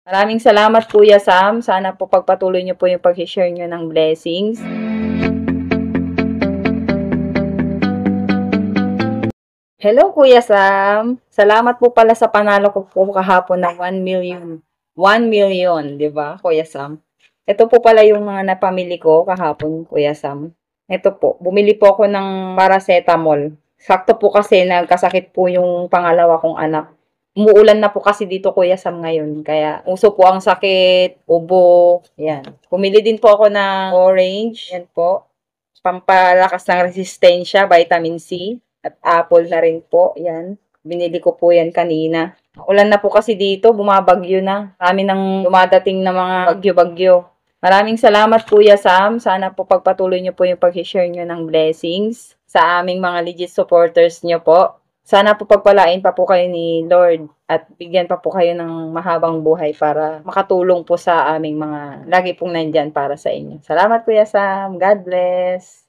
Maraming salamat Kuya Sam. Sana po pagpatuloy niyo po yung pag-share niyo ng blessings. Hello Kuya Sam. Salamat po pala sa panalo ko po kahapon ng 1 million. 1 million, 'di ba, Kuya Sam? Ito po pala yung mga napamili ko kahapon, Kuya Sam. Ito po, bumili po ako ng paracetamol. Sakto po kasi nagkasakit po yung pangalawa kong anak. Umuulan na po kasi dito, Kuya Sam, ngayon. Kaya uso po ang sakit, ubo, yan. Bumili din po ako ng orange, yan po. Pampalakas ng resistensya, vitamin C. At apple na rin po, yan. Binili ko po yan kanina. Ulan na po kasi dito, bumabagyo na. Marami nang dumadating na mga bagyo-bagyo. Maraming salamat Kuya Sam. Sana po pagpatuloy niyo po yung pag-share niyo ng blessings sa aming mga legit supporters niyo po. Sana po pagpalain pa po kayo ni Lord at bigyan pa po kayo ng mahabang buhay para makatulong po sa aming mga lagi pong nandyan para sa inyo. Salamat Kuya Sam. God bless.